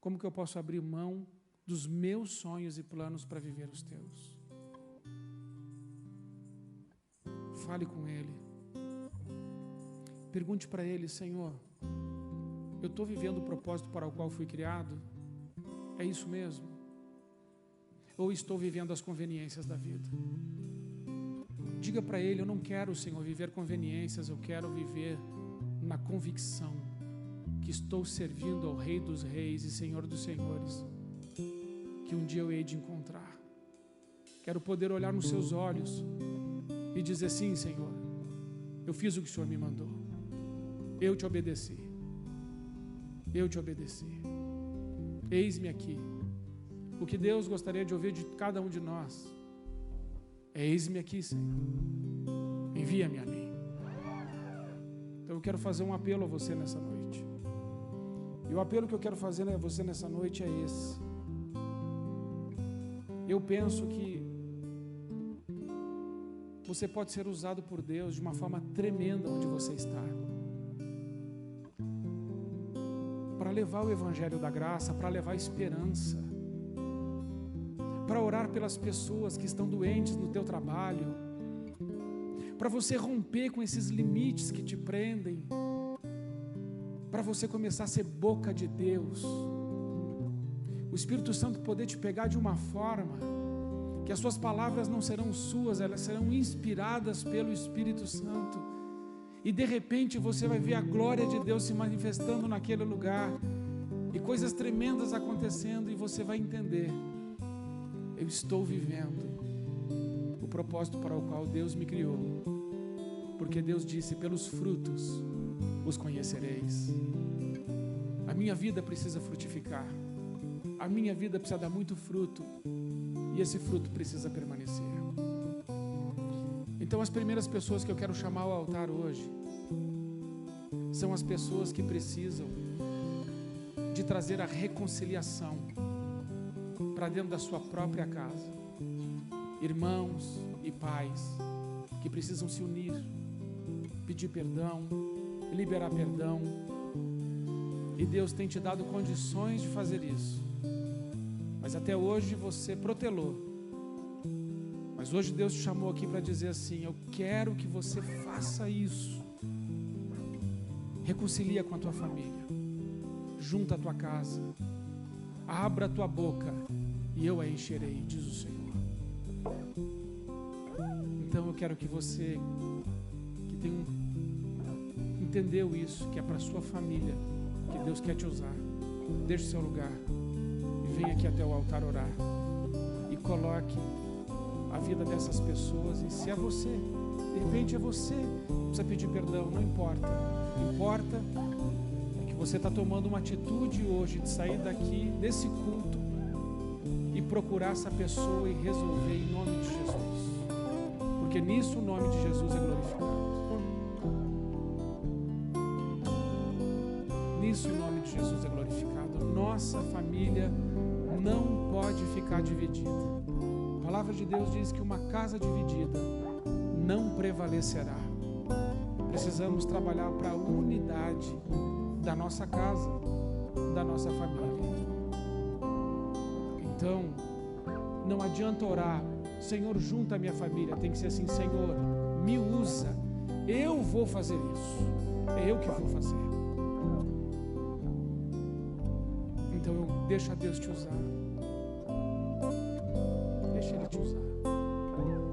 Como que eu posso abrir mão dos meus sonhos e planos para viver os Teus? Fale com Ele. Pergunte para Ele: Senhor, eu estou vivendo o propósito para o qual fui criado? É isso mesmo? Ou estou vivendo as conveniências da vida? Diga para Ele: eu não quero, Senhor, viver conveniências, eu quero viver na convicção que estou servindo ao Rei dos Reis e Senhor dos Senhores, que um dia eu hei de encontrar. Quero poder olhar nos seus olhos e dizer: sim, Senhor, eu fiz o que o Senhor me mandou, eu te obedeci, eis-me aqui. O que Deus gostaria de ouvir de cada um de nós é: eis-me aqui, Senhor, envia-me a mim. Então eu quero fazer um apelo a você nessa noite, e o apelo que eu quero fazer a você nessa noite é esse. Eu penso que você pode ser usado por Deus de uma forma tremenda onde você está, para levar o Evangelho da graça, para levar esperança, para orar pelas pessoas que estão doentes no teu trabalho, para você romper com esses limites que te prendem, para você começar a ser boca de Deus, o Espírito Santo poder te pegar de uma forma que as suas palavras não serão suas, elas serão inspiradas pelo Espírito Santo, e de repente você vai ver a glória de Deus se manifestando naquele lugar, e coisas tremendas acontecendo, e você vai entender: eu estou vivendo o propósito para o qual Deus me criou, porque Deus disse: pelos frutos os conhecereis. A minha vida precisa frutificar, a minha vida precisa dar muito fruto, e esse fruto precisa permanecer. Então as primeiras pessoas que eu quero chamar ao altar hoje são as pessoas que precisam de trazer a reconciliação para dentro da sua própria casa. Irmãos e pais que precisam se unir, pedir perdão, liberar perdão, e Deus tem te dado condições de fazer isso, mas até hoje você protelou. Mas hoje Deus te chamou aqui para dizer assim: eu quero que você faça isso. Reconcilia com a tua família, junta a tua casa, abra a tua boca e eu a encherei, diz o Senhor. Então eu quero que você que entendeu isso, que é para a sua família que Deus quer te usar, deixe o seu lugar e venha aqui até o altar orar, e coloque a vida dessas pessoas. E se é você, de repente é você, precisa pedir perdão, não importa. Importa é que você está tomando uma atitude hoje de sair daqui, desse culto, e procurar essa pessoa e resolver em nome de Jesus, porque nisso o nome de Jesus é glorificado. Nisso o nome de Jesus é glorificado. Nossa família não pode ficar dividida. A palavra de Deus diz que uma casa dividida não prevalecerá. Precisamos trabalhar para a unidade da nossa casa, da nossa família. Então, não adianta orar: Senhor, junta a minha família. Tem que ser assim: Senhor, me usa, eu vou fazer isso, é eu que vou fazer. Então, deixa Deus te usar, deixa Ele te usar.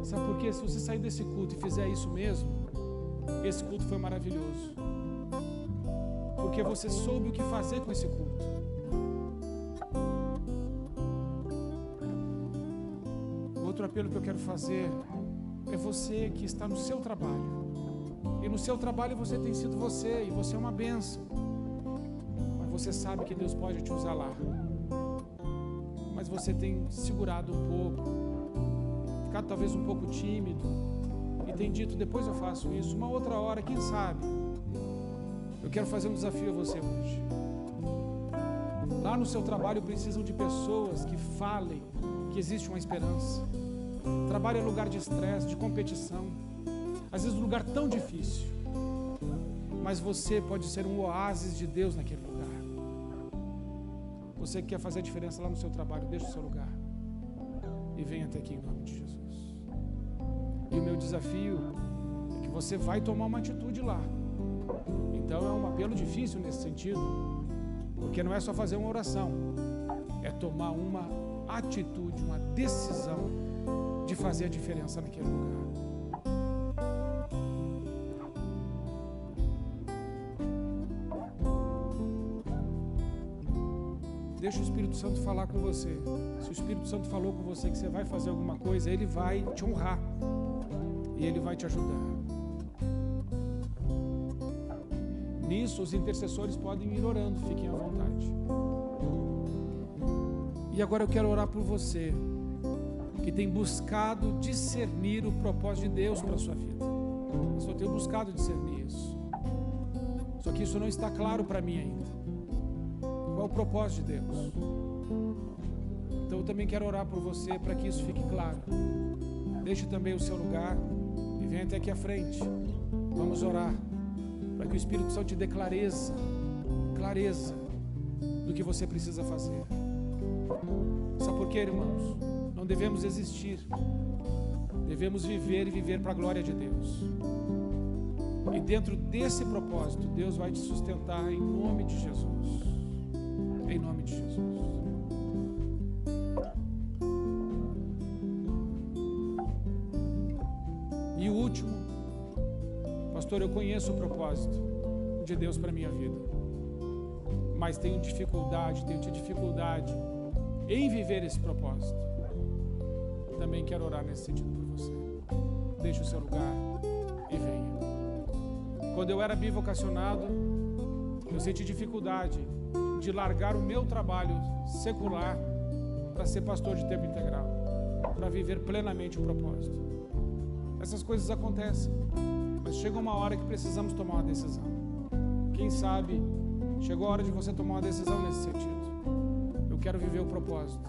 Sabe por quê? Se você sair desse culto e fizer isso mesmo, esse culto foi maravilhoso, porque você soube o que fazer com esse culto. Outro apelo que eu quero fazer é você que está no seu trabalho, e no seu trabalho você tem sido você, e você é uma bênção, mas você sabe que Deus pode te usar lá, mas você tem segurado um pouco, ficado talvez um pouco tímido, e tem dito: depois eu faço isso, uma outra hora, quem sabe. Eu quero fazer um desafio a você hoje. Lá no seu trabalho precisam de pessoas que falem que existe uma esperança. Trabalho é lugar de estresse, de competição, às vezes um lugar tão difícil, mas você pode ser um oásis de Deus naquele lugar. Você que quer fazer a diferença lá no seu trabalho, deixa o seu lugar e venha até aqui em nome de Jesus. E o meu desafio é que você vai tomar uma atitude lá. Então é um apelo difícil nesse sentido, porque não é só fazer uma oração, é tomar uma atitude, uma decisão de fazer a diferença naquele lugar. Deixa o Espírito Santo falar com você. Se o Espírito Santo falou com você que você vai fazer alguma coisa, ele vai te honrar e ele vai te ajudar. Nisso, os intercessores podem ir orando, fiquem à vontade. E agora eu quero orar por você que tem buscado discernir o propósito de Deus para a sua vida. Eu só tenho buscado discernir isso. Só que isso não está claro para mim ainda. Qual é o propósito de Deus? Então eu também quero orar por você para que isso fique claro. Deixe também o seu lugar e venha até aqui à frente. Vamos orar para que o Espírito Santo te dê clareza do que você precisa fazer. Sabe por quê, irmãos? Não devemos existir. Devemos viver e viver para a glória de Deus. E dentro desse propósito, Deus vai te sustentar em nome de Jesus. Em nome de Jesus. E o último, pastor, eu conheço o propósito de Deus para a minha vida, mas tenho tido dificuldade em viver esse propósito. Também quero orar nesse sentido por você. Deixe o seu lugar e venha. Quando eu era bivocacionado, eu senti dificuldade de largar o meu trabalho secular para ser pastor de tempo integral, para viver plenamente o propósito. Essas coisas acontecem, mas chega uma hora que precisamos tomar uma decisão. Quem sabe chegou a hora de você tomar uma decisão nesse sentido. Eu quero viver o propósito.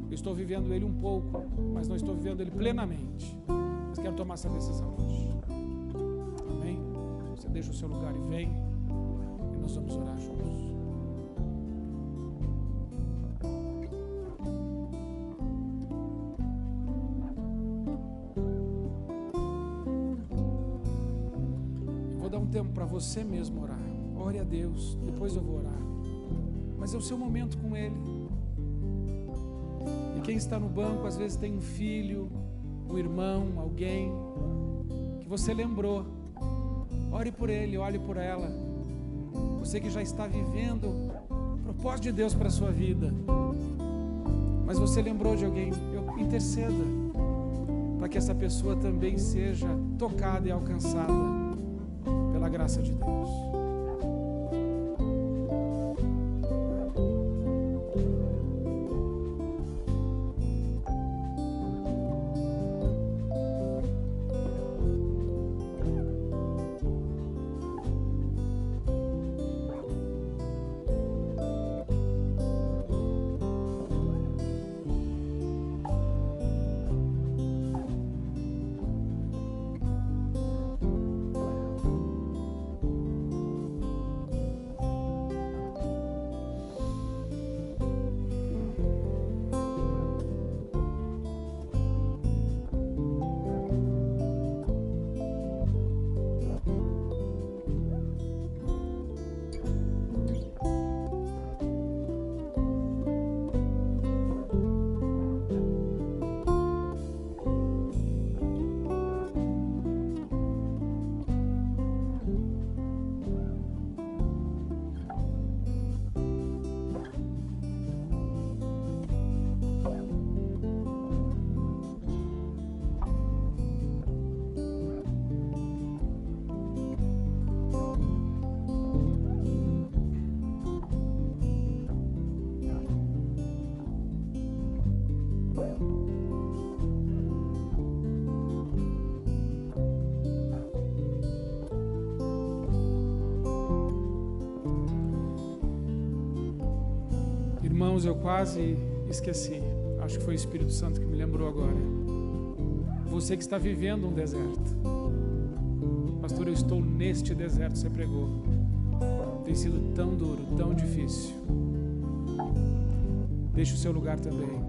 Eu estou vivendo ele um pouco, mas não estou vivendo ele plenamente. Mas quero tomar essa decisão hoje. Amém? Você deixa o seu lugar e vem, e nós vamos orar juntos. Tempo para você mesmo orar. Ore a Deus, depois eu vou orar. Mas é o seu momento com Ele. E quem está no banco, às vezes tem um filho, um irmão, alguém que você lembrou. Ore por ele, ore por ela. Você que já está vivendo o propósito de Deus para a sua vida, mas você lembrou de alguém, interceda para que essa pessoa também seja tocada e alcançada pela graça de Deus. Irmãos, eu quase esqueci. Acho que foi o Espírito Santo que me lembrou agora. Você que está vivendo um deserto. Pastor, eu estou neste deserto, você pregou. Tem sido tão duro, tão difícil. Deixe o seu lugar também.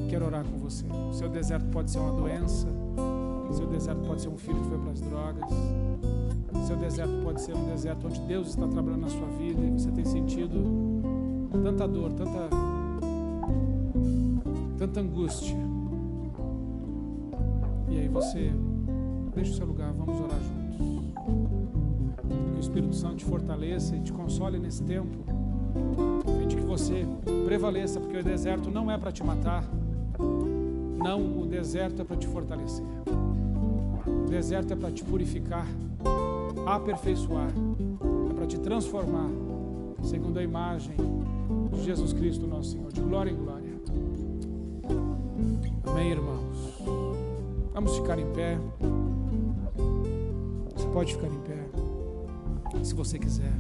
Quero orar com você. O seu deserto pode ser uma doença. O seu deserto pode ser um filho que foi para as drogas. O seu deserto pode ser um deserto onde Deus está trabalhando na sua vida e você tem sentido tanta dor, tanta tanta angústia. E aí você deixa o seu lugar, vamos orar juntos. Que o Espírito Santo te fortaleça e te console nesse tempo, de que você prevaleça, porque o deserto não é para te matar. Não, o deserto é para te fortalecer. O deserto é para te purificar, aperfeiçoar, é para te transformar segundo a imagem de Jesus Cristo, nosso Senhor, de glória em glória. Amém, irmãos? Vamos ficar em pé. Você pode ficar em pé, se você quiser.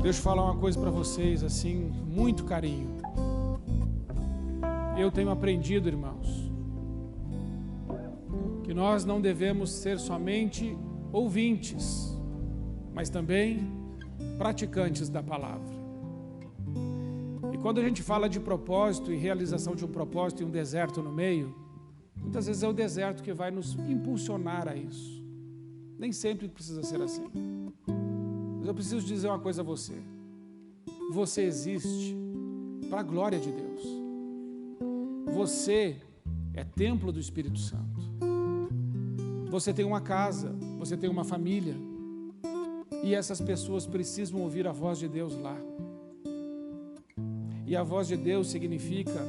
Deixa eu falar uma coisa para vocês, assim, muito carinho. Eu tenho aprendido, irmãos, que nós não devemos ser somente ouvintes, mas também praticantes da palavra. E quando a gente fala de propósito e realização de um propósito e um deserto no meio, muitas vezes é o deserto que vai nos impulsionar a isso. Nem sempre precisa ser assim. Mas eu preciso dizer uma coisa a você. Você existe para a glória de Deus. Você é templo do Espírito Santo. Você tem uma casa, você tem uma família. E essas pessoas precisam ouvir a voz de Deus lá. E a voz de Deus significa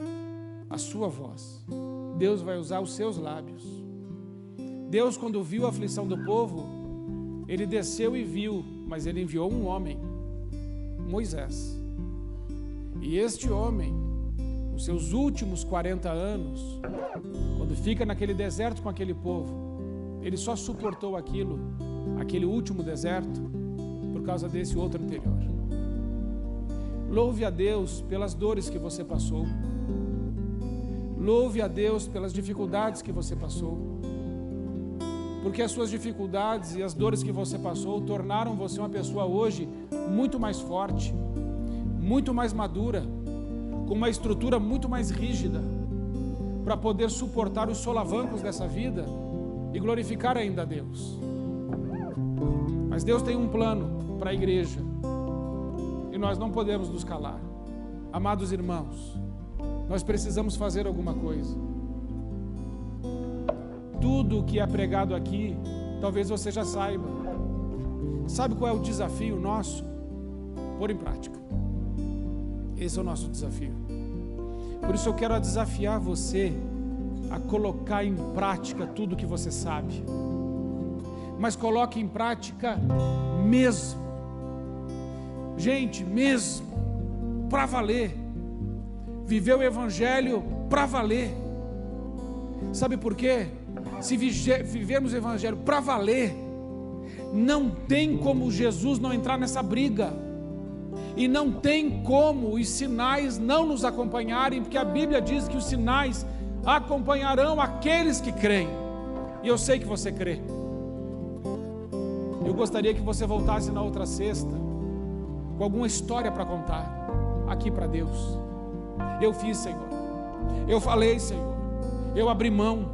a sua voz. Deus vai usar os seus lábios. Deus, quando viu a aflição do povo, Ele desceu e viu, mas Ele enviou um homem, Moisés. E este homem, nos seus últimos 40 anos, quando fica naquele deserto com aquele povo, ele só suportou aquele último deserto, por causa desse outro anterior. Louve a Deus pelas dores que você passou. Louve a Deus pelas dificuldades que você passou. Porque as suas dificuldades e as dores que você passou tornaram você uma pessoa hoje muito mais forte, muito mais madura, com uma estrutura muito mais rígida, para poder suportar os solavancos dessa vida e glorificar ainda a Deus. Mas Deus tem um plano para a igreja e nós não podemos nos calar. Amados irmãos, nós precisamos fazer alguma coisa. Tudo o que é pregado aqui, talvez você já saiba. Sabe qual é o desafio nosso? Pôr em prática. Esse é o nosso desafio. Por isso eu quero desafiar você a colocar em prática tudo o que você sabe. Mas coloque em prática mesmo. Gente, mesmo. Para valer. Viver o Evangelho para valer. Sabe por quê? Se vivermos o Evangelho para valer, não tem como Jesus não entrar nessa briga. E não tem como os sinais não nos acompanharem, porque a Bíblia diz que os sinais acompanharão aqueles que creem. E eu sei que você crê. Eu gostaria que você voltasse na outra sexta com alguma história para contar aqui para Deus. Eu fiz, Senhor. Eu falei, Senhor. Eu abri mão.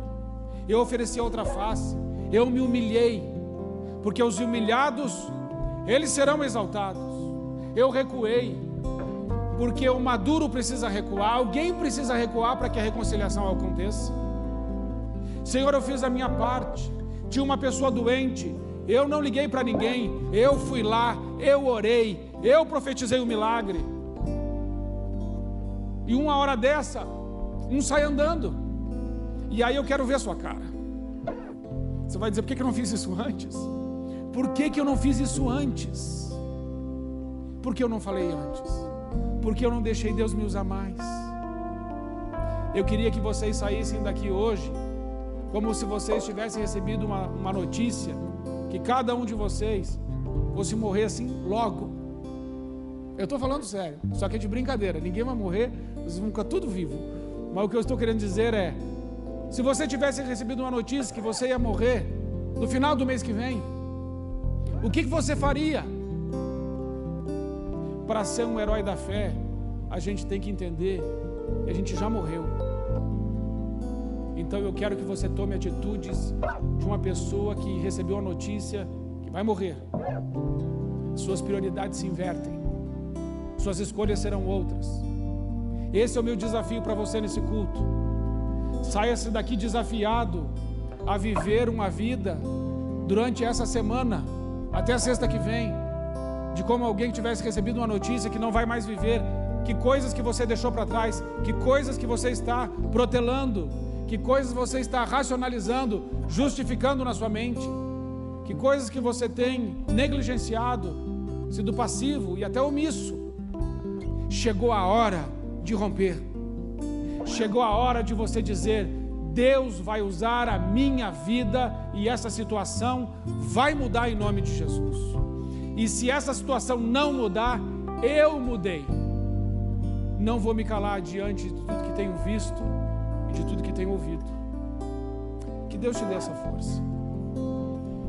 Eu ofereci outra face. Eu me humilhei. Porque os humilhados, eles serão exaltados. Eu recuei. Porque o maduro precisa recuar. Alguém precisa recuar para que a reconciliação aconteça. Senhor, eu fiz a minha parte. Tinha uma pessoa doente. Eu não liguei para ninguém. Eu fui lá. Eu orei. Eu profetizei o milagre. E uma hora dessa, um sai andando. E aí eu quero ver a sua cara. Você vai dizer, por que eu não fiz isso antes? Por que eu não fiz isso antes? Por que eu não falei antes? Porque eu não deixei Deus me usar mais. Eu queria que vocês saíssem daqui hoje como se vocês tivessem recebido uma notícia que cada um de vocês fosse morrer assim logo. Eu estou falando sério, só que é de brincadeira. Ninguém vai morrer, vocês vão ficar tudo vivo. Mas o que eu estou querendo dizer é, se você tivesse recebido uma notícia que você ia morrer no final do mês que vem, o que você faria? Para ser um herói da fé, a gente tem que entender que a gente já morreu. Então eu quero que você tome atitudes de uma pessoa que recebeu a notícia que vai morrer. Suas prioridades se invertem. Suas escolhas serão outras. Esse é o meu desafio para você nesse culto. Saia-se daqui desafiado a viver uma vida durante essa semana, até a sexta que vem, de como alguém que tivesse recebido uma notícia que não vai mais viver, que coisas que você deixou para trás, que coisas que você está protelando, que coisas você está racionalizando, justificando na sua mente, que coisas que você tem negligenciado, sido passivo e até omisso. Chegou a hora de romper. Chegou a hora de você dizer: Deus vai usar a minha vida e essa situação vai mudar em nome de Jesus. E se essa situação não mudar, eu mudei. Não vou me calar diante de tudo que tenho visto e de tudo que tenho ouvido. Que Deus te dê essa força.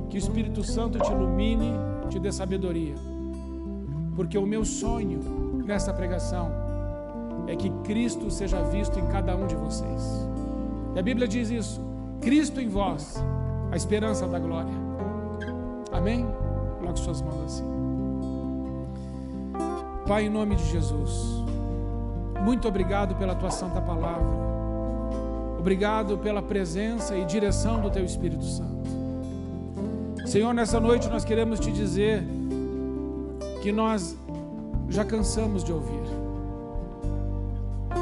Que o Espírito Santo te ilumine, te dê sabedoria. Porque o meu sonho nessa pregação é que Cristo seja visto em cada um de vocês. E a Bíblia diz isso: Cristo em vós, a esperança da glória. Amém? Coloque suas mãos assim. Pai, em nome de Jesus, muito obrigado pela tua santa palavra. Obrigado pela presença e direção do teu Espírito Santo. Senhor, nessa noite nós queremos te dizer que nós já cansamos de ouvir.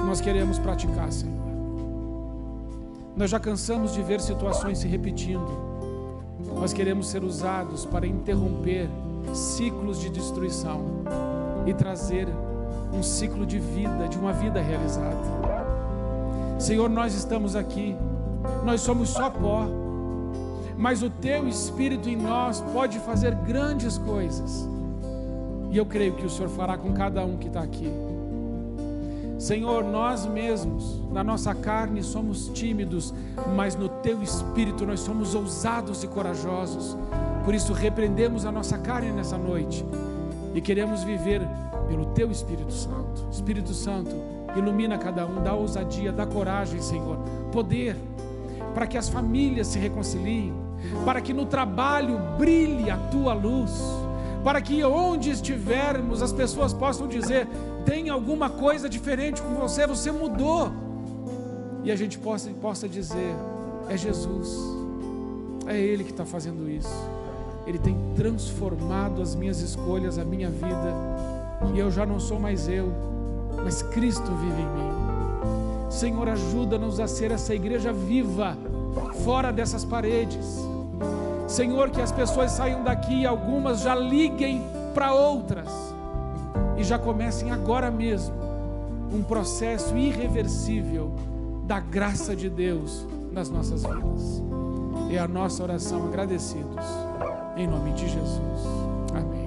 Nós queremos praticar, Senhor. Nós já cansamos de ver situações se repetindo. Nós queremos ser usados para interromper ciclos de destruição e trazer um ciclo de vida, de uma vida realizada. Senhor, nós estamos aqui, nós somos só pó, mas o teu Espírito em nós pode fazer grandes coisas. E eu creio que o Senhor fará com cada um que está aqui. Senhor, nós mesmos, na nossa carne, somos tímidos, mas no teu Espírito nós somos ousados e corajosos. Por isso repreendemos a nossa carne nessa noite e queremos viver pelo teu Espírito Santo. Espírito Santo, ilumina cada um, dá ousadia, dá coragem, Senhor, poder, para que as famílias se reconciliem, para que no trabalho brilhe a tua luz, para que onde estivermos as pessoas possam dizer: tem alguma coisa diferente com você, você mudou. E a gente possa dizer: é Jesus, é Ele que está fazendo isso. Ele tem transformado as minhas escolhas, a minha vida, e eu já não sou mais eu, mas Cristo vive em mim. Senhor, ajuda-nos a ser essa igreja viva, fora dessas paredes. Senhor, que as pessoas saiam daqui e algumas já liguem para outras e já comecem agora mesmo um processo irreversível da graça de Deus nas nossas vidas. É a nossa oração, agradecidos, em nome de Jesus. Amém.